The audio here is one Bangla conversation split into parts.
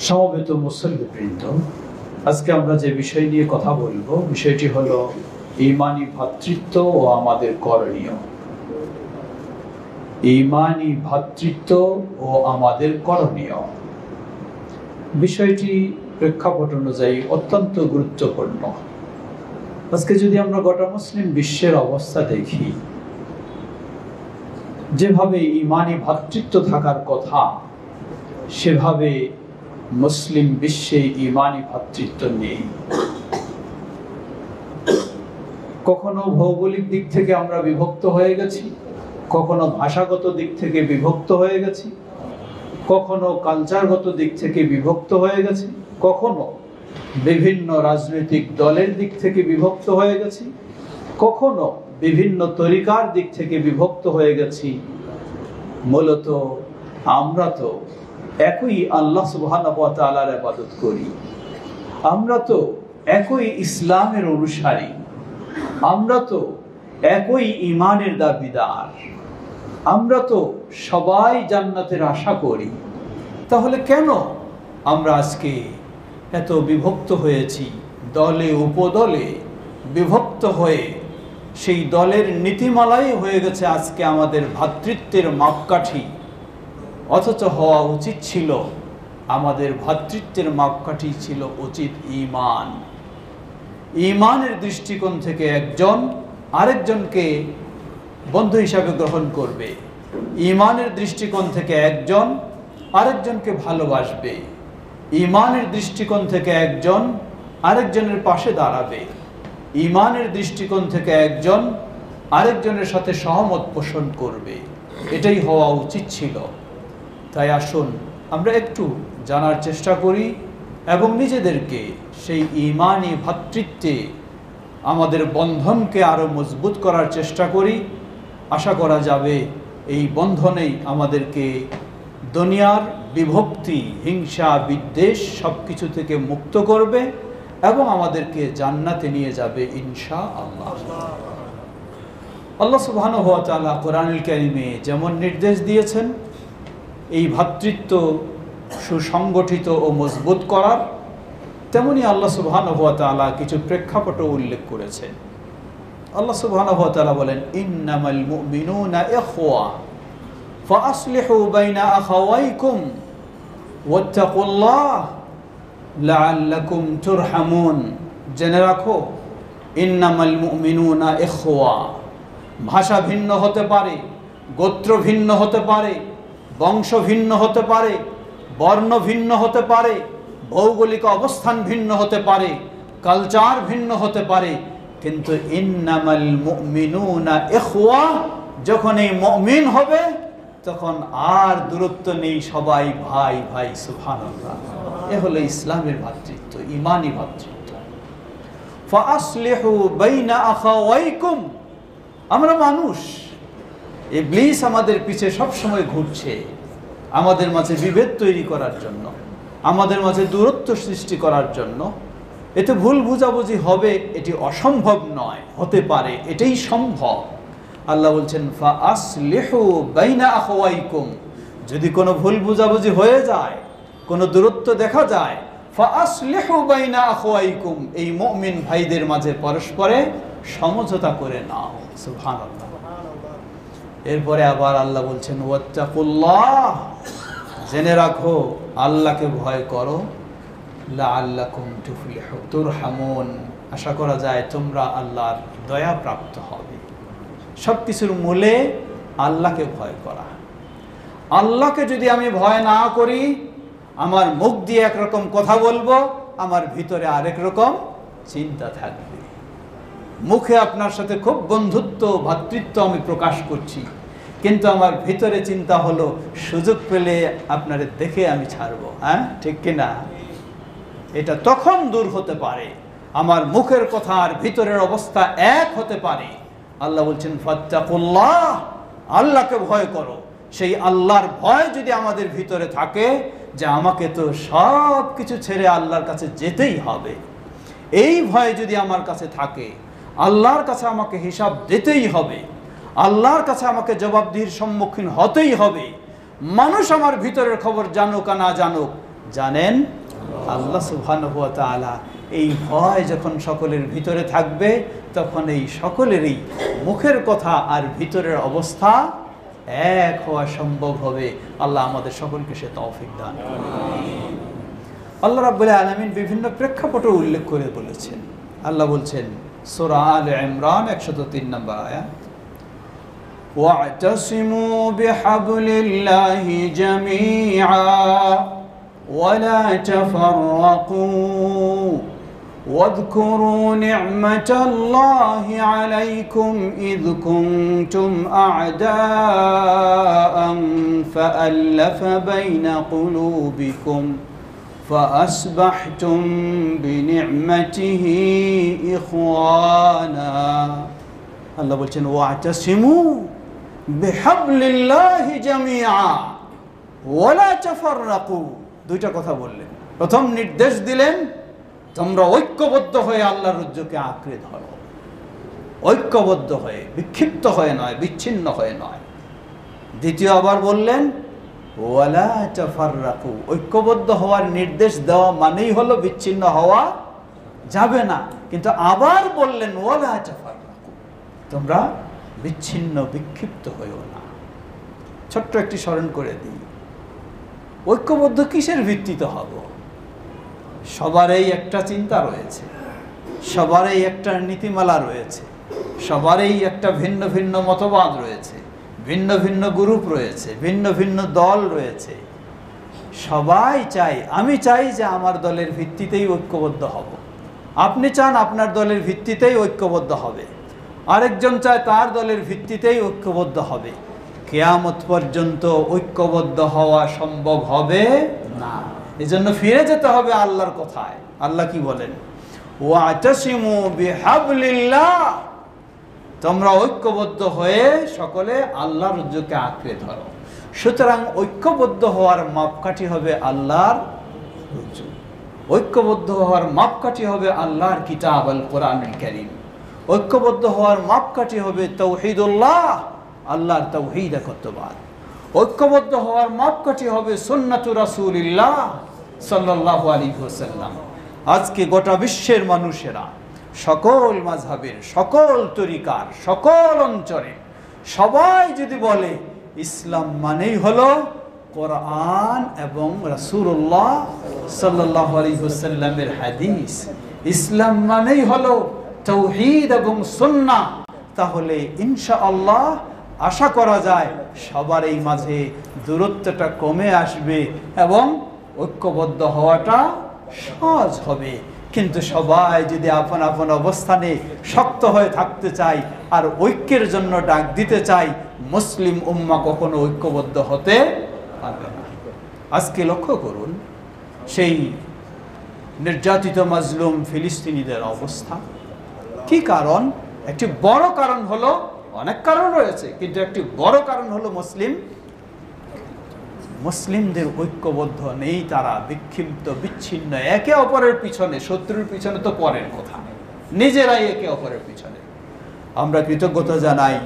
সমবেত মুসল্লিবৃন্দ, আজকে আমরা যে বিষয় নিয়ে কথা বলবো বিষয়টি হলো ঈমানী ভ্রাতৃত্ব ও আমাদের করণীয়। ঈমানী ভ্রাতৃত্ব ও আমাদের করণীয় বিষয়টি প্রেক্ষাপট অনুযায়ী অত্যন্ত গুরুত্বপূর্ণ। আজকে যদি আমরা গোটা মুসলিম বিশ্বের অবস্থা দেখি, যেভাবে ঈমানী ভ্রাতৃত্ব থাকার কথা সেভাবে মুসলিম বিশ্বে ঈমানী ভ্রাতৃত্ব নেই। কখনো ভৌগোলিক দিক থেকে আমরা বিভক্ত হয়ে গেছি, কখনো ভাষাগত দিক থেকে বিভক্ত হয়ে গেছি, কখনো কালচারগত দিক থেকে বিভক্ত হয়ে গেছি, কখনো বিভিন্ন রাজনৈতিক দলের দিক থেকে বিভক্ত হয়ে গেছি, কখনো বিভিন্ন তরিকার দিক থেকে বিভক্ত হয়ে গেছি। মূলত আমরা তো একই আল্লাহ সুবহানাহু ওয়া তাআলার ইবাদত করি, আমরা তো একই ইসলামের অনুসারী, আমরা তো একই ঈমানের দাবিদার, আমরা তো সবাই জান্নাতের আশা করি। তাহলে কেন আমরা আজকে এত বিভক্ত হয়েছি? দলে উপদলে বিভক্ত হয়ে সেই দলের নীতিমালাই হয়ে গেছে আজকে আমাদের ভ্রাতৃত্বের মাপকাঠি। অথচ হওয়া উচিত ছিল, আমাদের ভ্রাতৃত্বের মাপকাঠি ছিল উচিত ঈমান। ঈমানের দৃষ্টিকোণ থেকে একজন আরেকজনকে বন্ধু হিসাবে গ্রহণ করবে, ঈমানের দৃষ্টিকোণ থেকে একজন আরেকজনকে ভালোবাসবে, ঈমানের দৃষ্টিকোণ থেকে একজন আরেকজনের পাশে দাঁড়াবে, ঈমানের দৃষ্টিকোণ থেকে একজন আরেকজনের সাথে সহমত পোষণ করবে। এটাই হওয়া উচিত ছিল। তাই আসুন আমরা একটু জানার চেষ্টা করি এবং নিজেদেরকে সেই ঈমানী ভ্রাতৃত্বে আমাদের বন্ধনকে আরো মজবুত করার চেষ্টা করি। আশা করা যাবে এই বন্ধনেই আমাদেরকে দুনিয়ার বিভক্তি, হিংসা, বিদ্বেষ সবকিছু থেকে মুক্ত করবে এবং আমাদেরকে জান্নাতে নিয়ে যাবে ইনশাআল্লাহ। আল্লাহ সুবহানাহু ওয়া তাআলা কোরআনুল কারীমে যেমন নির্দেশ দিয়েছেন এই ভ্রাতৃত্ব সুসংগঠিত ও মজবুত করার, তেমনি আল্লাহ সুবহানাহু ওয়া তাআলা কিছু প্রেক্ষাপটও উল্লেখ করেছেন। আল্লাহ সুবহানাহু ওয়া তাআলা বলেন, ইন্নামাল মুমিনুনা ইখওয়া ফাআসলিহু বাইনা আখাওয়াইকুম ওয়াত্তাকুল্লাহ লাআল্লাকুম তুরহামুন। জেনে রাখো, ইন্নামাল মুমিনুনা ইখওয়া। ভাষা ভিন্ন হতে পারে, গোত্র ভিন্ন হতে পারে, বংশ ভিন্ন হতে পারে, বর্ণ ভিন্ন হতে পারে, ভৌগোলিক অবস্থান ভিন্ন হতে পারে, কালচার ভিন্ন হতে পারে, কিন্তু ইন্নামাল মুমিনুনা ইখওয়া, যখন এই মুমিন হবে তখন আর দূরত্ব নেই, সবাই ভাই ভাই। সুবহানাল্লাহ। এ হলো ইসলামের ভ্রাতৃত্ব, ঈমানী ভ্রাতৃত্ব। ফাআসলিহু বাইনা আখাওয়াইকুম। আমরা মানুষ, ইবলিস আমাদের পিছে সব সময় ঘুরছে আমাদের মাঝে বিভেদ তৈরি করার জন্য, আমাদের মাঝে দূরত্ব সৃষ্টি করার জন্য। এতে ভুল বুঝাবুঝি হবে এটি অসম্ভব নয়, হতে পারে, এটাই সম্ভব। আল্লাহ বলছেন ফাআসলিহু বাইনা আখাওয়াইকুম। যদি কোনো ভুল বুঝাবুঝি হয়ে যায়, কোনো দূরত্ব দেখা যায়, ফাআসলিহু বাইনা আখাওয়াইকুম, এই মুমিন ভাইদের মাঝে পরস্পরে সমঝোতা করে নাও। সুবহানাল্লাহ। এরপরে আবার আল্লাহ বলছেন ওয়াত্তাকুল্লাহ, জেনে রাখো, আল্লাহকে ভয় করো, লাআল্লাকুম তুরহামুন, আশা করা যায় তোমরা আল্লাহর দয়া প্রাপ্ত হবে। সবকিছুর মূলে আল্লাহকে ভয় করা। আল্লাহকে যদি আমি ভয় না করি, আমার মুখ দিয়ে একরকম কথা বলবো, আমার ভিতরে আরেক রকম চিন্তা থাকবে। মুখে আপনার সাথে খুব বন্ধুত্ব, ভ্রাতৃত্ব আমি প্রকাশ করছি, কিন্তু আমার ভিতরে চিন্তা হলো সুযোগ পেলে আপনারে দেখে আমি ছাড়বো। হ্যাঁ, ঠিক কিনা? এটা তখন দূর হতে পারে, আমার মুখের কথা আর ভিতরের অবস্থা এক হতে পারে। আল্লাহ বলছেন ফাত্তাকুল্লাহ, আল্লাহকে ভয় করো। সেই আল্লাহর ভয় যদি আমাদের ভিতরে থাকে যে আমাকে তো সব কিছু ছেড়ে আল্লাহর কাছে যেতেই হবে, এই ভয় যদি আমার কাছে থাকে, আল্লাহর কাছে আমাকে হিসাব দিতেই হবে, আল্লাহর কাছে আমাকে জবাবদিহির সম্মুখীন হতেই হবে, মানুষ আমার ভিতরের খবর জানুক আর না জানুক, জানেন আল্লাহ সুবহানাহু ওয়া তাআলা। এই ভয় যখন সকলের ভিতরে থাকবে তখন এই সকলেরই মুখের কথা আর ভিতরের অবস্থা এক হওয়া সম্ভব হবে। আল্লাহ আমাদের সকলকে সে তৌফিক দান করুন। আল্লাহ রাব্বুল আলামিন বিভিন্ন প্রেক্ষাপট উল্লেখ করে বলেছেন। আল্লাহ বলছেন সূরা আলে ইমরান 103 নম্বর আয়াত, ওয়া'তাসিমু বিহাবলিল্লাহি জামিআ ওয়া লা তাফাররাকু واذكروا نعمة الله عليكم إذ كنتم أعداء فألف بين قلوبكم فأصبحتم بنعمته إخوانا। আল্লাহ বলছেন ওয়া'তাসিমু বিহাবলিল্লাহি জামিআ ওয়া লা তাফাররাকু। দুইটা কথা বললেন। প্রথম নির্দেশ দিলেন তোমরা ঐক্যবদ্ধ হয়ে আল্লাহর রজ্জুকে আঁকড়ে ধরো, ঐক্যবদ্ধ হয়ে, বিক্ষিপ্ত হয়ে নয়, বিচ্ছিন্ন হয়ে নয়। দ্বিতীয় আবার বললেন ওয়ালা তাফাররাকু, ঐক্যবদ্ধ হওয়ার নির্দেশ দেওয়া মানেই হলো বিচ্ছিন্ন হওয়া যাবে না, কিন্তু আবার বললেন ওয়ালা তাফাররাকু, তোমরা বিচ্ছিন্ন বিক্ষিপ্ত হইও না। ছোট্ট একটি স্মরণ করে দিই, ঐক্যবদ্ধ কিসের ভিত্তিতে হব? সবারই একটা চিন্তা রয়েছে, সবারই একটা নীতিমালা রয়েছে, সবারই একটা ভিন্ন ভিন্ন মতবাদ রয়েছে, ভিন্ন ভিন্ন গ্রুপ রয়েছে, ভিন্ন ভিন্ন দল রয়েছে। সবাই চাই, আমি চাই যে আমার দলের ভিত্তিতেই ঐক্যবদ্ধ হব, আপনি চান আপনার দলের ভিত্তিতেই ঐক্যবদ্ধ হবে, আরেকজন চায় তার দলের ভিত্তিতেই ঐক্যবদ্ধ হবে। কিয়ামত পর্যন্ত ঐক্যবদ্ধ হওয়া সম্ভব হবে না। এজন্য ফিরে যেতে হবে আল্লাহর কথায়। আল্লাহ কি বলেন? ওয়া'তাসিমু বিহাবলিল্লাহ, তোমরা ঐক্যবদ্ধ হয়ে সকলে আল্লাহর রজ্জুকে আঁকড়ে ধরো। সুতরাং ঐক্যবদ্ধ হওয়ার মাপকাঠি হবে আল্লাহর রজ্জু, ঐক্যবদ্ধ হওয়ার মাপকাঠি হবে আল্লাহর কিতাব আল কোরআনুল কারীম, ঐক্যবদ্ধ হওয়ার মাপকাঠি হবে তাওহীদুল্লাহ, আল্লাহর তাওহীদ একত্ববাদ, ঐক্যবদ্ধ হওয়ার মাপকাঠি হবে সুন্নাতু রাসূলিল্লাহ সাল্লাল্লাহু আলাইহি ওয়াসাল্লাম। আজকে গোটা বিশ্বের মানুষেরা সকল মাযহাবের, সকল তরিকার, সকল অঞ্চলে সবাই যদি বলে ইসলাম মানেই হলো কোরআন এবং রাসূলুল্লাহ সাল্লাল্লাহু আলাইহি ওয়াসাল্লামের হাদিস, ইসলাম মানেই হলো তাওহীদ এবং সুন্নাহ, তাহলে ইনশাআল্লাহ আশা করা যায় সবার এই মাঝে দূরত্বটা কমে আসবে এবং ঐক্যবদ্ধ হওয়াটা সহজ হবে। কিন্তু সবাই যদি আপন আপন অবস্থানে শক্ত হয়ে থাকতে চায় আর ঐক্যের জন্য ডাক দিতে চায়, মুসলিম উম্মাহ কখনো ঐক্যবদ্ধ হতে পারবে না। আজকে লক্ষ্য করুন সেই নির্যাতিত মাজলুম ফিলিস্তিনিদের অবস্থা। কি কারণ? একটি বড় কারণ হলো, অনেক কারণ রয়েছে কিন্তু একটি বড় কারণ হলো মুসলিমদের ঐক্যবদ্ধ নেই, তারা বিক্ষিপ্ত বিচ্ছিন্ন, একে অপরের পিছনে, শত্রুর পিছনে তো পরের কথা, নিজেরাই একে অপরের পিছনে। আমরা কৃতজ্ঞতা জানাই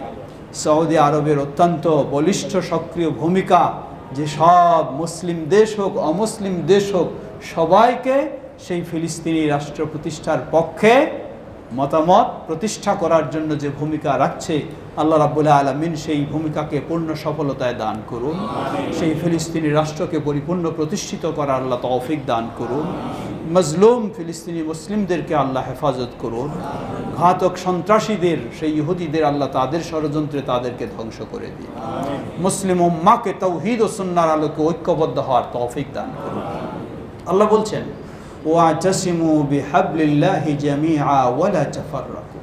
সৌদি আরবের অত্যন্ত বলিষ্ঠ সক্রিয় ভূমিকা, যে সব মুসলিম দেশ হোক অমুসলিম দেশ হোক সবাইকে সেই ফিলিস্তিনি রাষ্ট্র প্রতিষ্ঠার পক্ষে মতামত প্রতিষ্ঠা করার জন্য যে ভূমিকা রাখছে, আল্লাহ রাব্বুল আলামিন সেই ভূমিকাকে পূর্ণ সফলতায় দান করুন। সেই ফিলিস্তিনি রাষ্ট্রকে পরিপূর্ণ প্রতিষ্ঠিত করার আল্লাহ তৌফিক দান করুন। মজলুম ফিলিস্তিনি মুসলিমদেরকে আল্লাহ হেফাজত করুন। ঘাতক সন্ত্রাসীদের, সেই ইহুদিদের আল্লাহ তাদের ষড়যন্ত্রে তাদেরকে ধ্বংস করে দিন। মুসলিম উম্মাহকে তাওহীদ ও সুন্নাহর আলোকে ঐক্যবদ্ধ হওয়ার তৌফিক দান করুন। আল্লাহ বলছেন ওয়া'তাসিমু বিহাবলিল্লাহি জামিআ ওয়া লা তাফাররাকু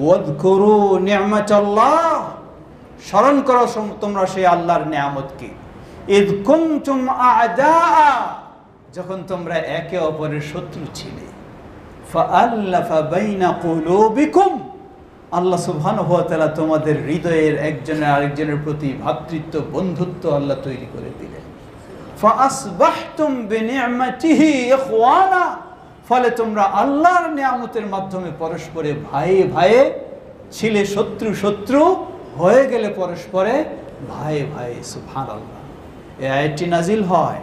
ওয়াযকুরু নি'মাতাল্লাহ, স্মরণ করো তোমরা সেই আল্লাহর নিয়ামতকে। ইয কুনতুম আ'দাআ, যখন তোমরা একে অপরের শত্রু ছিলে। ফাআল্লাফা বাইনা কুলুবিকুম, আল্লাহ সুবহানাহু ওয়া তাআলা তোমাদের হৃদয়ের একজনের আরেকজনের প্রতি ভ্রাতৃত্ব বন্ধুত্ব আল্লাহ তৈরি করে দিলেন। ফাআসবাহতুম বিনি'মাতিহি ইখওয়ানা, ফলে তোমরা আল্লাহর নিয়ামতের মাধ্যমে পরস্পরে ভাইয়ে ভাইয়ে ছিলে, শত্রু শত্রু হয়ে গেলে পরস্পরে ভাইয়ে ভাইয়ে। সুবহানাল্লাহ। এই আয়াতটি নাজিল হয়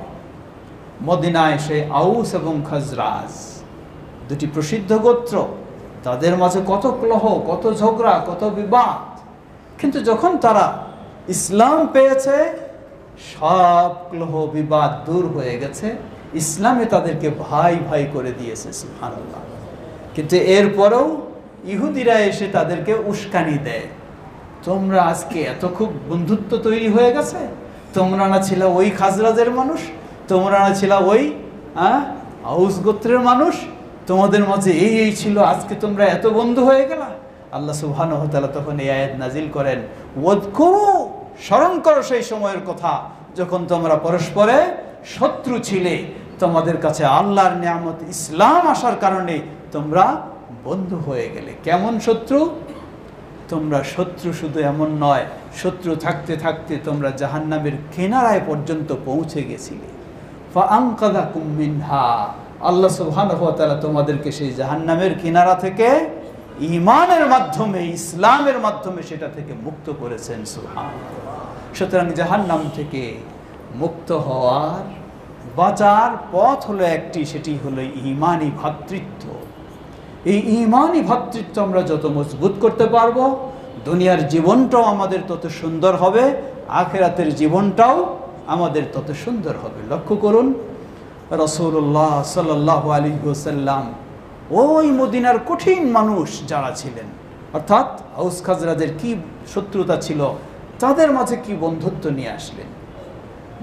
মদিনায় সেই আউস এবং খাজরাজ দুটি প্রসিদ্ধ গোত্র, তাদের মাঝে কত কলহ, কত ঝগড়া, কত বিবাদ। কিন্তু যখন তারা ইসলাম পেয়েছে, সব কলহ বিবাদ দূর হয়ে গেছে, ইসলামে তাদেরকে ভাই ভাই করে দিয়েছে, সুবহানাল্লাহ। কিন্তু এরপরেও ইহুদিরা এসে তাদেরকে উস্কানি দেয়, তোমরা আজকে এত খুব বন্ধুত্ব তৈরি হয়ে গেছে, তোমরা না ছিল ওই খাজরাজের মানুষ, তোমরা না ছিল ওই আউস গোত্রের মানুষ, তোমাদের মাঝে এই ছিল, আজকে তোমরা এত বন্ধু হয়ে গেলা। আল্লাহ সুবহানাহু ওয়া তাআলা তখন এই আয়াত নাজিল করেন, ওয়াদকুরু, স্মরণ করো সেই সময়ের কথা যখন তোমরা পরস্পরে শত্রু ছিলে, তোমাদের কাছে আল্লাহর নিয়ামত ইসলাম আসার কারণে তোমরা বন্ধু হয়ে গেলে। কেমন শত্রু? তোমরা শত্রু শুধু এমন নয়, শত্রু থাকতে থাকতে তোমরা জাহান্নামের কিনারায় পর্যন্ত পৌঁছে গেছিলে। ফাআনকাযাকুম মিনহা, আল্লাহ সুবহানাহু ওয়া তাআলা তোমাদেরকে সেই জাহান্নামের কিনারা থেকে ঈমানের মাধ্যমে, ইসলামের মাধ্যমে সেটা থেকে মুক্ত করেছেন, সুবহানাল্লাহ। সুতরাং জাহান্নাম থেকে মুক্ত হওয়ার, বাঁচার পথ হলো একটি, সেটি হলো ঈমানি ভ্রাতৃত্ব। এই ঈমানি ভ্রাতৃত্ব আমরা যত মজবুত করতে পারবো, দুনিয়ার জীবনটাও আমাদের তত সুন্দর হবে, আখিরাতের জীবনটাও আমাদের তত সুন্দর হবে। লক্ষ্য করুন, রাসূলুল্লাহ সাল্লাল্লাহু আলাইহি ওয়াসাল্লাম ওই মদিনার কঠিন মানুষ যারা ছিলেন, অর্থাৎ আউস খাজরাজের কি শত্রুতা ছিল, তাদের মাঝে কি বন্ধুত্ব নিয়ে আসলেন।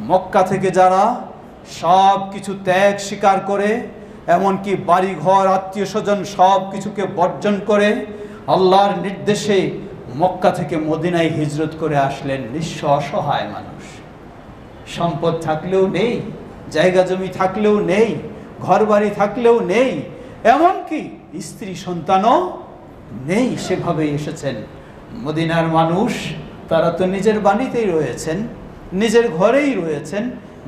মক্কা থেকে যারা সব কিছু ত্যাগ স্বীকার করে, এমনকি বাড়িঘর, আত্মীয় স্বজন সব কিছুকে বর্জন করে আল্লাহর নির্দেশে মক্কা থেকে মদিনায় হিজরত করে আসলেন নিঃস্ব অসহায় মানুষ। সম্পদ থাকলেও নেই, জায়গা জমি থাকলেও নেই, ঘর বাড়ি থাকলেও নেই, এমনকি স্ত্রী সন্তানও নেই, সেভাবেই এসেছেন। মদিনার মানুষ তারা তো নিজের বাড়িতেই রয়েছেন, নিজের ঘরেই রয়েছেন,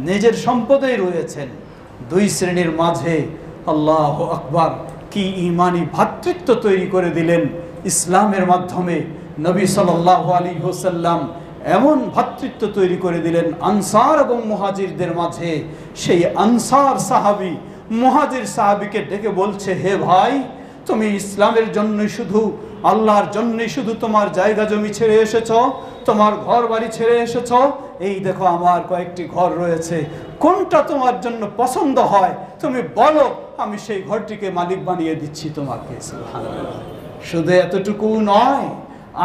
নিজের সম্পদেই রয়েছেন। দুই শ্রেণীর মাঝে আল্লাহু আকবার, কি ঈমানি ভ্রাতৃত্ব তৈরি করে দিলেন ইসলামের মাধ্যমে। নবী সাল্লাল্লাহু আলাইহি ওয়াসাল্লাম এমন ভ্রাতৃত্ব তৈরি করে দিলেন আনসার এবং মুহাজিরদের মাঝে। সেই আনসার সাহাবী মুহাজির সাহাবীকে ডেকে বলছে, হে ভাই, তুমি ইসলামের জন্যই শুধু, আল্লাহর জন্যই শুধু তোমার জায়গা জমি ছেড়ে এসেছ, তোমার ঘর বাড়ি ছেড়ে এসেছ। এই দেখো আমার কয়েকটি ঘর রয়েছে, কোনটা তোমার জন্য পছন্দ হয় তুমি বলো, আমি সেই ঘরটিকে মালিক বানিয়ে দিচ্ছি তোমাকে। সুবহানাল্লাহ। শুধু এতটুকু নয়,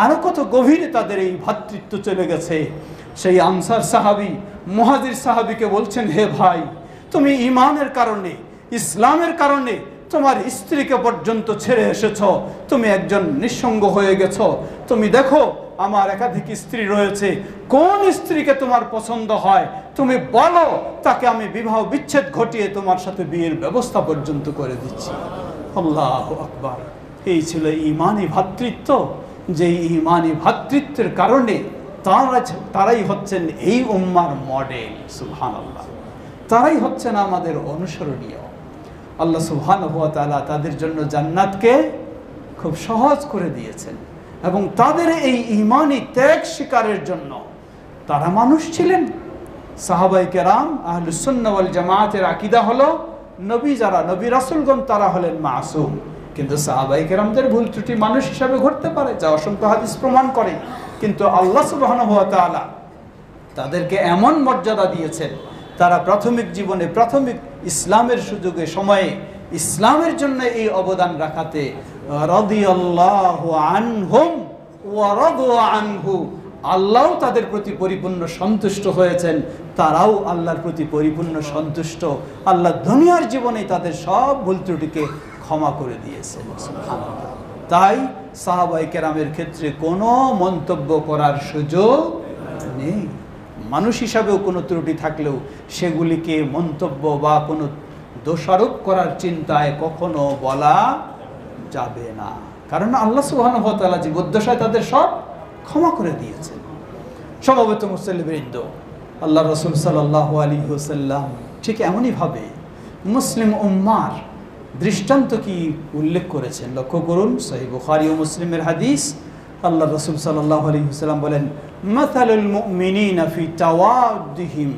আরো কত গভীরে তাদের এই ভ্রাতৃত্ব চলে গেছে। সেই আনসার সাহাবী মুহাজির সাহাবীকে বলছেন, হে ভাই, তুমি ঈমানের কারণে, ইসলামের কারণে তোমার স্ত্রীকে পর্যন্ত ছেড়ে এসেছ, তুমি একজন নিঃসঙ্গ হয়ে গেছো। তুমি দেখো আমার একাধিক স্ত্রী রয়েছে, কোন স্ত্রীকে তোমার পছন্দ হয় তুমি বলো, তাকে আমি বিবাহ বিচ্ছেদ ঘটিয়ে তোমার সাথে বিয়ের ব্যবস্থা পর্যন্ত করে দিচ্ছি। আল্লাহু আকবার। এই ছিল ঈমানি ভ্রাতৃত্ব, যে ঈমানি ভ্রাতৃত্বের কারণে তারাই হচ্ছেন এই উম্মার মডেল। সুবহানাল্লাহ। তারাই হচ্ছেন আমাদের অনুসরণীয়। আল্লাহ সুবহানাহু ওয়া তাআলা তাদের জন্য জান্নাতকে খুব সহজ করে দিয়েছেন, এবং তাদের এই ঈমানি ত্যাগ স্বীকারের জন্য তারা মানুষ ছিলেন। সাহাবায়ে কেরাম আহলুস সুন্নাহ ওয়াল জামাতের আকীদা হলো, নবী যারা, নবী রাসূলগণ তারা হলেন মাসুম। কিন্তু সাহাবায়ে কেরামদের ভুল ত্রুটি মানুষ হিসাবে ঘটতে পারে, যা অসংখ্য হাদিস প্রমাণ করে। কিন্তু আল্লাহ সুবহানাহু ওয়া তাআলা তাদেরকে এমন মর্যাদা দিয়েছেন, তারা প্রাথমিক জীবনে, প্রাথমিক ইসলামের সুযোগে, সময়ে ইসলামের জন্য এই অবদান রাখাতে রাদিয়াল্লাহু আনহুম ওয়া রাদু আনহু, আল্লাহ তাদের প্রতি পরিপূর্ণ সন্তুষ্ট হয়েছেন, তারাও আল্লাহর প্রতি পরিপূর্ণ সন্তুষ্ট। আল্লাহ দুনিয়ার জীবনে তাদের সব ভুল ত্রুটিকে ক্ষমা করে দিয়েছেন। সুবহানাল্লাহ। তাই সাহাবায়ে কেরামের ক্ষেত্রে কোনো মন্তব্য করার সুযোগ নেই। মানুষ হিসাবেও কোনো ত্রুটি থাকলেও সেগুলিকে মন্তব্য বা কোনো দোষারোপ করার চিন্তায় কখনো বলা যাবে না, কারণ আল্লাহ সুবহানাহু ওয়া তাআলা জীবদ্দশায় তাদের সব ক্ষমা করে দিয়েছেন। সমবেত মুসলিমবৃন্দ, আল্লাহ রাসূল সাল্লাল্লাহু আলাইহি ওয়াসাল্লাম ঠিক এমনইভাবে মুসলিম উম্মার দৃষ্টান্ত কি উল্লেখ করেছেন। লক্ষ্য করুন, সহিহ বুখারী ও মুসলিমের হাদিস। আল্লাহ রাসূল সাল্লাল্লাহু আলাইহি ওয়াসাল্লাম বলেন, মাসালুল মুমিনিনা ফি তাওয়াদ্দিহিম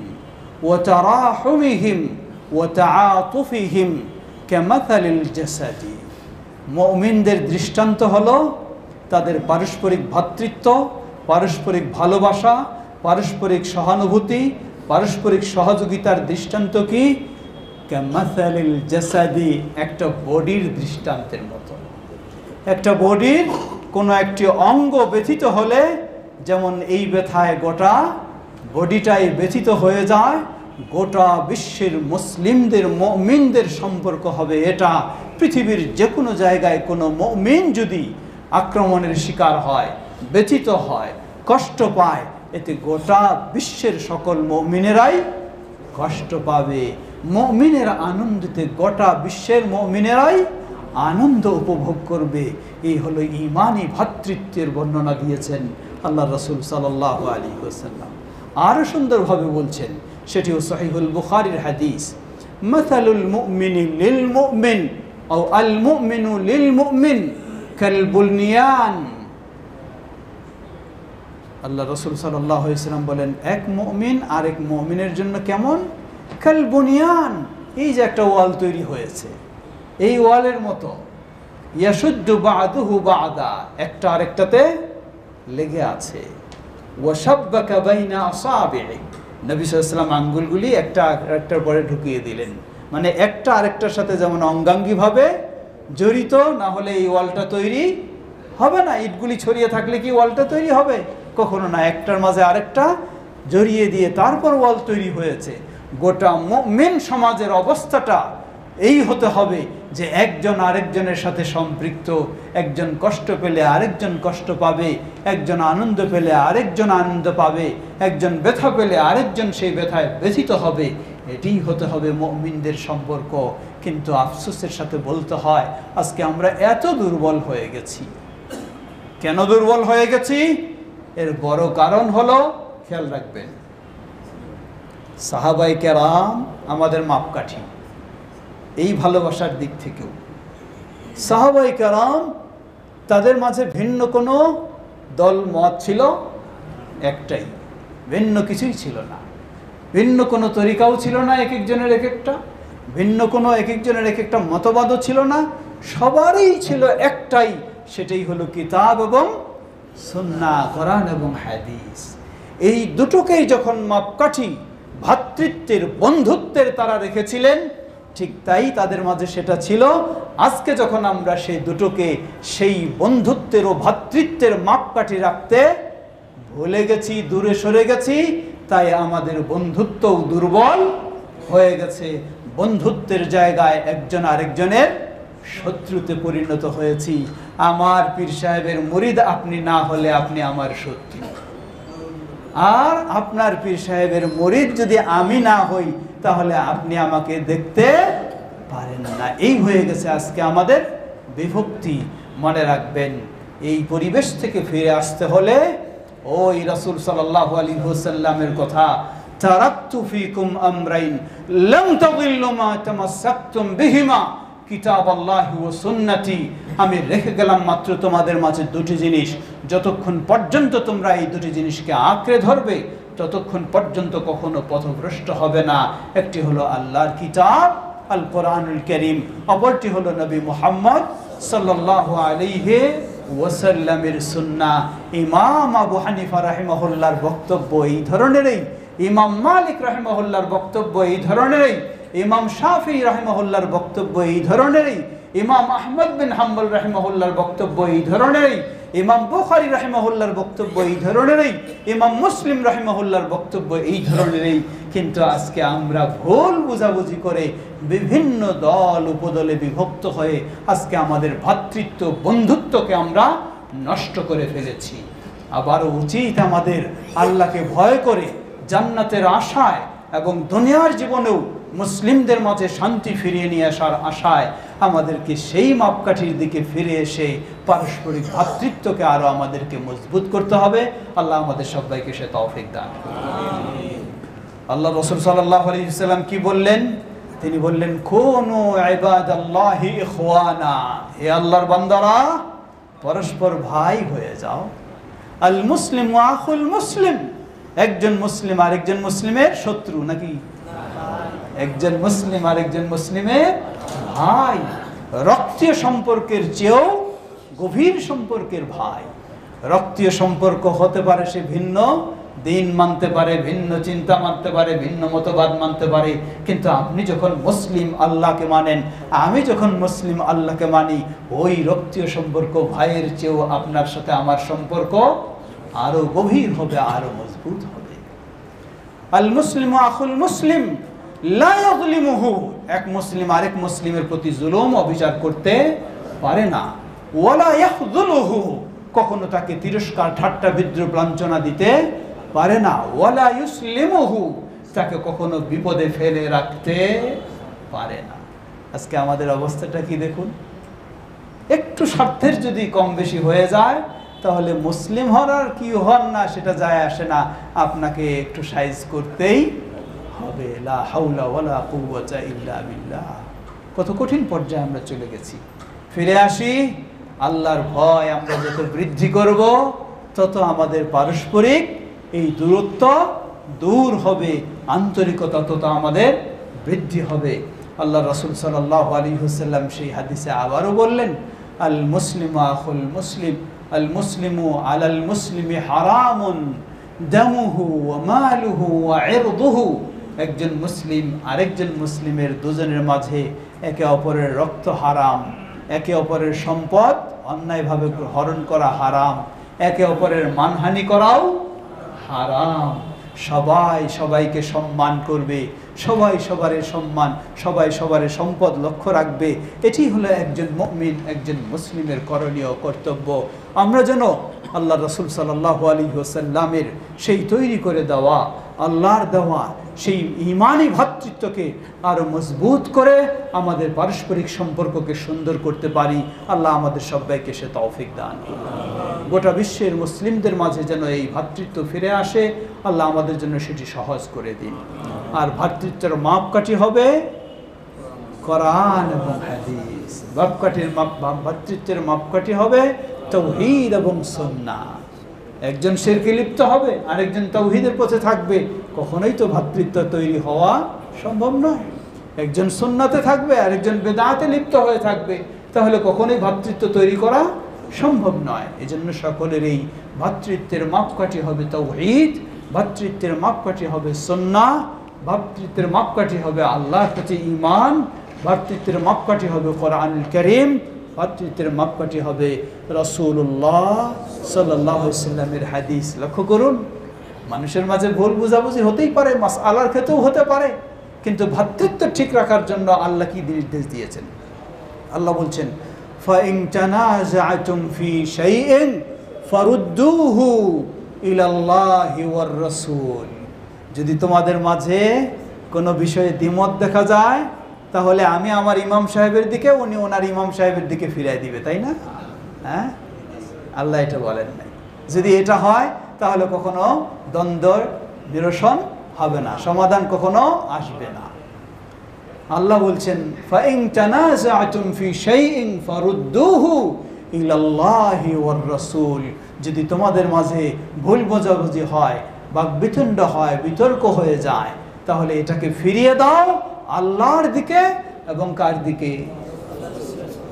ওয়া তারাহুমিহিম ওয়া তাআতুফিহিম কামাসালিল জাসাদি। মুমিনদের দৃষ্টান্ত হলো তাদের পারস্পরিক ভ্রাতৃত্ব, পারস্পরিক ভালোবাসা, পারস্পরিক সহানুভূতি, পারস্পরিক সহযোগিতার দৃষ্টান্ত কি? কামাসালিল জাসাদি, একটা বডির দৃষ্টান্তের মতো। একটা বডির কোনো একটি অঙ্গ ব্যথিত হলে যেমন এই ব্যথায় গোটা বডিটাই ব্যথিত হয়ে যায়, গোটা বিশ্বের মুসলিমদের মুমিনদের সম্পর্ক হবে এটা। পৃথিবীর যে কোনো জায়গায় কোনো মুমিন যদি আক্রমণের শিকার হয়, ব্যথিত হয়, কষ্ট পায়, এতে গোটা বিশ্বের সকল মুমিনেরাই কষ্ট পাবে। মুমিনের আনন্দতে গোটা বিশ্বের মুমিনেরাই আনন্দ উপভোগ করবে। এই হলো ঈমানি ভ্রাতৃত্বের বর্ণনা দিয়েছেন আল্লাহ রাসূল সাল্লাল্লাহু আলাইহি ওয়াসাল্লাম। আরও সুন্দরভাবে বলছেন, সেটিও সহিহুল বুখারীর হাদিস, মাসালুল মুমিনি লিল মুমিন আও আল মুমিনু লিল মুমিন কাল বুনিয়ান। আল্লাহ রাসূল সাল্লাল্লাহু আলাইহি ওয়াসাল্লাম বলেন, এক মুমিন আরেক মুমিনের জন্য কেমন? কাল বুনিয়ান, এই যে একটা ওয়াল তৈরি হয়েছে, এই ওয়ালের মতো। ইয়াশুদ্দু বা'দুহু বা'দা, একটা আরেকটাতে লেগে আছে। ওয়াশাব্বাকা বাইনা আসাবি'i, নবী সাল্লাল্লাহু আলাইহি ওয়াসাল্লাম আঙ্গুলগুলি একটা আরেকটার পরে ঢুকিয়ে দিলেন। মানে একটা আরেকটার সাথে যেমন অঙ্গাঙ্গিভাবে জড়িত, না হলে এই ওয়ালটা তৈরি হবে না। ইটগুলি ছড়িয়ে থাকলে কি ওয়ালটা তৈরি হবে? কখনো না। একটার মাঝে আরেকটা জড়িয়ে দিয়ে তারপর ওয়াল তৈরি হয়েছে। গোটা মুমিন সমাজের অবস্থাটা এই হতে হবে যে একজন আরেকজনের সাথে সম্পৃক্ত। একজন কষ্ট পেলে আরেকজন কষ্ট পাবে, একজন আনন্দ পেলে আরেকজন আনন্দ পাবে, একজন ব্যথা পেলে আরেকজন সেই ব্যথায় ব্যথিত হবে। এটিই হতে হবে মুমিনদের সম্পর্ক। কিন্তু আফসোসের সাথে বলতে হয়, আজকে আমরা এত দুর্বল হয়ে গেছি। কেন দুর্বল হয়ে গেছি? এর বড় কারণ হলো, খেয়াল রাখবেন, সাহাবায়ে কেরাম আমাদের মাপকাঠি এই ভালোবাসার দিক থেকেও। সাহাবায়ে কেরাম তাদের মাঝে ভিন্ন কোনো দল মত ছিল একটাই, ভিন্ন কিছুই ছিল না। ভিন্ন কোনো তরিকাও ছিল না এক একজনের এক একটা, ভিন্ন কোনো এক একজনের এক একটা মতবাদও ছিল না। সবারই ছিল একটাই, সেটাই হলো কিতাব এবং সুন্নাহ, কোরআন এবং হাদিস। এই দুটোকেই যখন মাপকাঠি, ভ্রাতৃত্বের, বন্ধুত্বের তারা রেখেছিলেন, ঠিক তাই তাদের মাঝে সেটা ছিল। আজকে যখন আমরা সেই দুটোকে, সেই বন্ধুত্বের ও ভ্রাতৃত্বের মাপকাঠি রাখতে ভুলে গেছি, দূরে সরে গেছি, তাই আমাদের বন্ধুত্বও দুর্বল হয়ে গেছে। বন্ধুত্বের জায়গায় একজন আরেকজনের শত্রুতে পরিণত হয়েছি। আমার পীর সাহেবের মুরিদ আপনি না হলে আপনি আমার শত্রু, আর আপনার পীর সাহেবের মুরিদ যদি আমি না হই তাহলে আপনি আমাকে দেখতে পারেন না। এই হয়ে গেছে আজকে আমাদের বিভক্তি। মনে রাখবেন, এই পরিবেশ থেকে ফিরে আসতে হলে ওই রাসূল সাল্লাল্লাহু আলাইহি ওয়াসাল্লামের কথা, তারাকতু ফীকুম আমরাইন লাম তাদিল্লু মা তামাসসাকতুম বিহিমা কিতাবাল্লাহি ওয়া সুন্নতি। আমি রেখে গেলাম মাত্র তোমাদের মাঝে দুটি জিনিস, যতক্ষণ পর্যন্ত তোমরা এই দুটি জিনিসকে আঁকড়ে ধরবে ততক্ষণ পর্যন্ত কখনো পথভ্রষ্ট হবে না। একটি হলো আল্লাহর কিতাব আল কোরআনুল কারীম, অপরটি হলো নবী মুহাম্মদ সাল্লাল্লাহু আলাইহি ওয়াসাল্লামের সুন্নাহ। ইমাম আবু হানিফা রাহিমাহুল্লাহর বক্তব্য এই ধরনেরই, ইমাম মালিক রাহিমাহুল্লাহর বক্তব্য এই ধরনেরই, ইমাম শাফিঈ রাহিমাহুল্লাহর বক্তব্য এই ধরনেরই, ইমাম আহমদ বিন হাম্বল রাহিমাহুল্লাহর বক্তব্য এই ধরনেরই, ইমাম বুখারী রাহিমাহুল্লাহর বক্তব্য এই ধরনেরই, ইমাম মুসলিম রাহিমাহুল্লাহর বক্তব্য এই ধরনেরই। কিন্তু আজকে আমরা ভুল বুঝাবুঝি করে বিভিন্ন দল উপদলে বিভক্ত হয়ে আজকে আমাদের ভ্রাতৃত্ব, বন্ধুত্বকে আমরা নষ্ট করে ফেলেছি। আবারও উচিত আমাদের আল্লাহকে ভয় করে, জান্নাতের আশায় এবং দুনিয়ার জীবনেও মুসলিমদের মাঝে শান্তি ফিরিয়ে নিয়ে আসার আশায় আমাদেরকে সেই মাপকাঠির দিকে ফিরে এসে পারস্পরিক ভ্রাতৃত্বকে আরো আমাদেরকে মজবুত করতে হবে। আল্লাহ আমাদের সবাইকে সে তৌফিক দান করুন। আল্লাহ রাসূল সাল্লাল্লাহু আলাইহি ওয়াসাল্লাম কি বললেন? তিনি বললেন, কুনু ইবাদাল্লাহি ইখওয়ানা, হে আল্লাহর বান্দারা পরস্পর ভাই হয়ে যাও। আল মুসলিম ওয়া আখুল মুসলিম, একজন মুসলিম আরেকজন মুসলিমের শত্রু নাকি? একজন মুসলিম আরেকজন মুসলিমের ভাই, রক্তীয় সম্পর্কের চেয়েও গভীর সম্পর্কের ভাই। রক্তীয় সম্পর্ক হতে পারে সে ভিন্ন দিন মানতে পারে, ভিন্ন চিন্তা মানতে পারে, ভিন্ন মতবাদ মানতে পারে, কিন্তু আপনি যখন মুসলিম আল্লাহকে মানেন, আমি যখন মুসলিম আল্লাহকে মানি, ওই রক্তীয় সম্পর্ক ভাইয়ের চেয়েও আপনার সাথে আমার সম্পর্ক আরো গভীর হবে, আরো মজবুত হবে। আল মুসলিম আখুল মুসলিম লা ইয়াযলিমুহু, এক মুসলিম আরেক মুসলিমের প্রতি জুলুম অবিচার করতে পারে না। ওয়ালা ইয়াখযুলুহু, কখনো তাকে তিরস্কার ঠাট্টা বিদ্রুপ লাঞ্ছনা দিতে পারে না। ওয়ালা ইউসলিমুহু, তাকে কখনো বিপদে ফেলে রাখতে পারে না। আজকে আমাদের অবস্থাটা কি দেখুন, একটু স্বার্থের যদি কম বেশি হয়ে যায় তাহলে মুসলিম হন আর কি হন না সেটা যায় আসে না, আপনাকে একটু সাইজ করতেই হবে। লা হাওলা ওয়ালা কুওয়াতা ইল্লা বিল্লাহ। কত কঠিন পর্যায়ে আমরা চলে গেছি। ফিরে আসি, আল্লাহর ভয় আমরা যত বৃদ্ধি করব তত আমাদের পারস্পরিক এই দূরত্ব দূর হবে, আন্তরিকতা তত আমাদের বৃদ্ধি হবে। আল্লাহ রাসূল সাল্লাল্লাহু আলাইহি ওয়াসাল্লাম সেই হাদিসে আবারও বললেন, আল মুসলিমু আখুল মুসলিম, আল মুসলিমু আলাল মুসলিমি হারামুন দামুহু ওয়া মালুহু ওয়া ইরদুহু। একজন মুসলিম আরেকজন মুসলিমের দুজনের মাঝে একে অপরের রক্ত হারাম, একে অপরের সম্পদ অন্যায়ভাবে হরণ করা হারাম, একে অপরের মানহানি করাও হারাম। সবাই সবাইকে সম্মান করবে, সবাই সবারের সম্মান, সবাই সবারের সম্পদ লক্ষ্য রাখবে। এটি হলো একজন মুমিন একজন মুসলিমের করণীয় কর্তব্য। আমরা যেন আল্লাহ রাসূল সাল্লাল্লাহু আলাইহি ওয়াসাল্লামের সেই তৈরি করে দেওয়া আল্লাহর দেওয়া সেই ঈমানি ভ্রাতৃত্বকে আরো মজবুত করে আমাদের পারস্পরিক সম্পর্ককে সুন্দর করতে পারি। আল্লাহ আমাদের সবাইকে সে তৌফিক দান করুন। গোটা বিশ্বের মুসলিমদের মাঝে যেন এই ভ্রাতৃত্ব ফিরে আসে, আল্লাহ আমাদের জন্য সেটি সহজ করে দিন। আর ভ্রাতৃত্বের মাপকাঠি হবে কোরআন এবং হাদিস। ভ্রাতৃত্বের মাপকাঠি হবে তাওহীদ এবং সুন্নাহ। একজন শিরকে লিপ্ত হবে, আরেকজন তাওহীদের পথে থাকবে, কখনোই তো ভ্রাতৃত্ব তৈরি হওয়া সম্ভব নয়। একজন সুন্নাতে থাকবে, আরেকজন বেদাতে লিপ্ত হয়ে থাকবে, তাহলে কখনোই ভ্রাতৃত্ব তৈরি করা সম্ভব নয়। এজন্য সকলের এই ভ্রাতৃত্বের মাপকাঠি হবে তাওহীদ, ভ্রাতৃত্বের মাপকাঠি হবে সুন্নাহ, ভ্রাতৃত্বের মাপকাঠি হবে আল্লাহর প্রতি ঈমান, ভ্রাতৃত্বের মাপকাঠি হবে কোরআনুল কারীম, ভ্রাতৃত্বের মাপকাঠি হবে রাসূলুল্লাহ সাল্লাল্লাহু আলাইহি ওয়াসাল্লামের হাদিস। লক্ষ্য করুন, মানুষের মাঝে ভুল বুঝাবুঝি হতেই পারে, মাসআলার ক্ষেত্রেও হতে পারে, কিন্তু ভ্রাতৃত্ব ঠিক রাখার জন্য আল্লাহ কি নির্দেশ দিয়েছেন? আল্লাহ বলছেন, ফাইন তানাযাআতুম ফি শাইইন ফারুদ্দুহু ইলাল্লাহি ওয়ার রাসূল। যদি তোমাদের মাঝে কোনো বিষয়ে দ্বিমত দেখা যায় তাহলে আমি আমার ইমাম সাহেবের দিকে, উনি ওনার ইমাম সাহেবের দিকে ফিরাই দিবে, তাই না? হ্যাঁ, আল্লাহ এটা বলেন নাই। যদি এটা হয় তাহলে কখনো দ্বন্দ্ব নিরসন হবে না, সমাধান কখনো আসবে না। আল্লাহ বলছেন, ফাইন তানাযাআতুম ফি শাইইন ফারুদ্দুহু ইলাল্লাহি ওয়ার রাসূল। যদি তোমাদের মাঝে ভুল বোঝাবুঝি হয়, বাকবিতণ্ড হয়, বিতর্ক হয়ে যায়, তাহলে এটাকে ফিরিয়ে দাও আল্লাহর দিকে। এবং কার দিকে?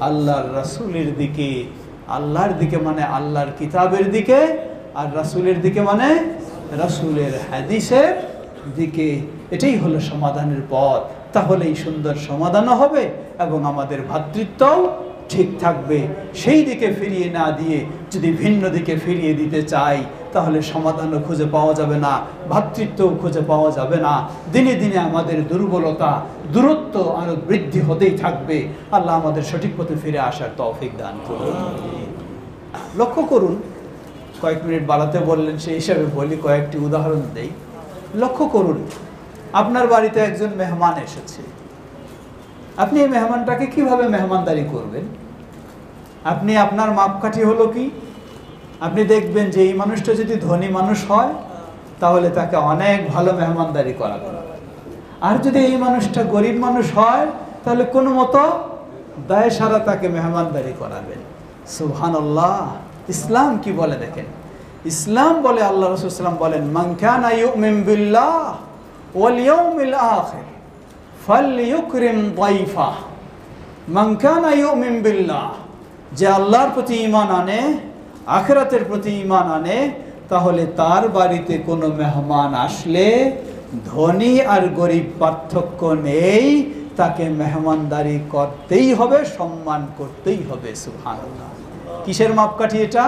আল্লাহর রাসূলের দিকে। আল্লাহর দিকে মানে আল্লাহর কিতাবের দিকে, আর রাসূলের দিকে মানে রাসূলের হাদিসের দিকে। এটাই হলো সমাধানের পথ। তাহলেই সুন্দর সমাধানও হবে এবং আমাদের ভ্রাতৃত্বও ঠিক থাকবে। সেই দিকে ফিরিয়ে না দিয়ে যদি ভিন্ন দিকে ফিরিয়ে দিতে চাই তাহলে সমাধানও খুঁজে পাওয়া যাবে না, ভ্রাতৃত্বও খুঁজে পাওয়া যাবে না। দিনে দিনে আমাদের দুর্বলতা, দূরত্ব আরো বৃদ্ধি হতেই থাকবে। আল্লাহ আমাদের সঠিক পথে ফিরে আসার তৌফিক দান করুন। লক্ষ্য করুন, কয়েক মিনিট বাড়াতে বললেন, সেই হিসাবে বলি, কয়েকটি উদাহরণ দেই। লক্ষ্য করুন, আপনার বাড়িতে একজন মেহমান এসেছে, আপনি এই মেহমানটাকে কিভাবে মেহমানদারি করবেন? আপনি আপনার মাপকাঠি হলো কি? আপনি দেখবেন যে এই মানুষটা যদি ধনী মানুষ হয় তাহলে তাকে অনেক ভালো মেহমানদারি করাবেন, আর যদি এই মানুষটা গরিব মানুষ হয় তাহলে কোনো মতো দায় সারা তাকে মেহমানদারি করাবেন। সুবহানাল্লাহ। ইসলাম কি বলে দেখেন, ইসলাম বলে, আল্লাহ রাসূল সাল্লাল্লাহু আলাইহি ওয়াসাল্লাম বলেন, মান কানা ইউমিন বিল্লাহ ওয়াল ইয়াউমিল আখির ফালইউকরিম দাইফা মান কানা ইউমিন বিল্লাহ, যে আল্লাহর প্রতি ঈমান আনে, আখিরাতের প্রতি ঈমান আনে, তাহলে তার বাড়িতে কোনো মেহমান আসলে ধনী আর গরিব পার্থক্য নেই, তাকে মেহমানদারি করতেই হবে, সম্মান করতেই হবে। সুবহানাল্লাহ। কিসের মাপকাঠি এটা?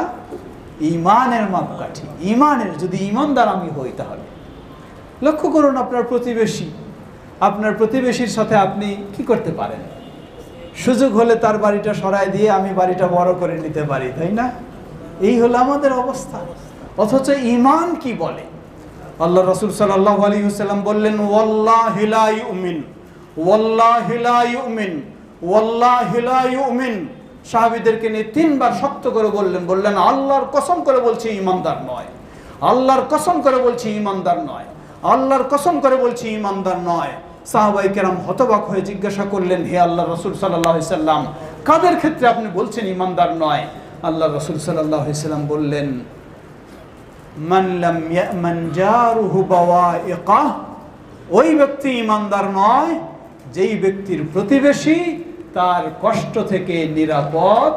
ঈমানের মাপকাঠি। ঈমানের, যদি ঈমানদার আমি হই তাহলে। লক্ষ্য করুন আপনার প্রতিবেশীর সাথে আপনি কি করতে পারেন? সুযোগ হলে তার বাড়িটা সরায় দিয়ে আমি বাড়িটা বড় করে নিতে পারি, তাই না? এই হলো আমাদের অবস্থা। অথচ ঈমান কি বলে? আল্লাহ রাসূল সাল্লাল্লাহু আলাইহি ওয়াসাল্লাম বললেন, ওয়াল্লাহি লা ইউমিন, ওয়াল্লাহি লা ইউমিন, ওয়াল্লাহি লা ইউমিন। সাহাবীদেরকে নিয়ে 3 বার শক্ত করে বললেন আল্লাহর কসম করে বলছি ঈমানদার নয়, আল্লাহর কসম করে বলছি ঈমানদার নয়, আল্লাহর কসম করে বলছি ঈমানদার নয়। সাহাবায়ে কেরাম হতবাক হয়ে জিজ্ঞাসা করলেন, হে আল্লাহর রাসূল সাল্লাল্লাহু আলাইহি ওয়াসাল্লাম, কাদের ক্ষেত্রে আপনি বলছেন ঈমানদার নয়? আল্লাহর রাসূল সাল্লাল্লাহু আলাইহি ওয়াসাল্লাম বললেন, মান লাম ইয়ামান জারুহু বাওয়াইকাহ, ওই ব্যক্তি ঈমানদার নয় যেই ব্যক্তির প্রতিবেশী তার কষ্ট থেকে নিরাপদ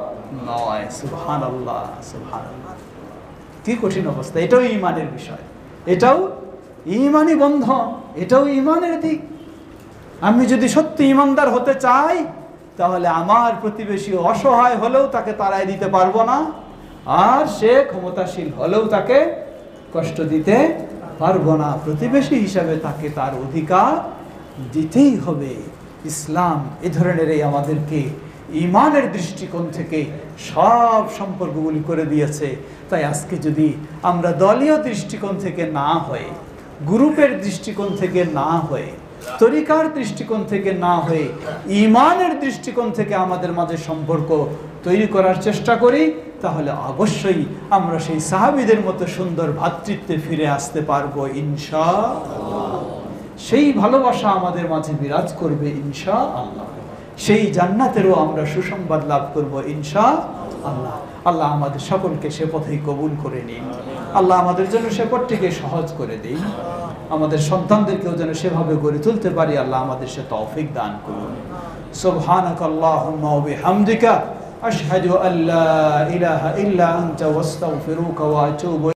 নয়। সুবহানাল্লাহ, সুবহানাল্লাহ। কি কঠিন অবস্থা! এটাও ঈমানের বিষয়, এটাও ঈমানি বন্ধন, এটাও ঈমানের দিক। আমি যদি সত্যি ঈমানদার হতে চাই, তাহলে আমার প্রতিবেশী অসহায় হলেও তাকে তাড়ায় দিতে পারবো না, আর সে ক্ষমতাশীল হলেও তাকে কষ্ট দিতে পারবো না। প্রতিবেশী হিসাবে তাকে তার অধিকার দিতেই হবে। ইসলাম এ ধরনের আমাদেরকে ঈমানের দৃষ্টিকোণ থেকে সব সম্পর্কগুলি করে দিয়েছে। তাই আজকে যদি আমরা দলীয় দৃষ্টিকোণ থেকে না হয়ে, গ্রুপের দৃষ্টিকোণ থেকে না হয়ে, তরিকার দৃষ্টিকোণ থেকে না হয়ে, ঈমানের দৃষ্টিকোণ থেকে আমাদের মাঝে সম্পর্ক তৈরি করার চেষ্টা করি, তাহলে অবশ্যই আমরা সেই সাহাবীদের মতো সুন্দর ভ্রাতৃত্বে ফিরে আসতে পারবো ইনশাআল্লাহ। সেই ভালোবাসা আমাদের মাঝে বিরাজ করবে ইনশাআল্লাহ। সেই জান্নাতেরও আমরা সুসংবাদ লাভ করব ইনশাআল্লাহ। আল্লাহ আমাদের সকলকে সে পথেই কবুল করে নিন। আল্লাহ আমাদের জন্য সে পথটিকে সহজ করে দিন। আমাদের সন্তানদেরকেও যেন সেভাবে গড়ে তুলতে পারি, আল্লাহ আমাদের সে তৌফিক দান করুন। সুবহানাকাল্লাহুম্মা ওয়া বিহামদিকা আশহাদু আল্লা ইলাহা ইল্লা আনতা ওয়াস্তাগফিরুকা ওয়া আতুবু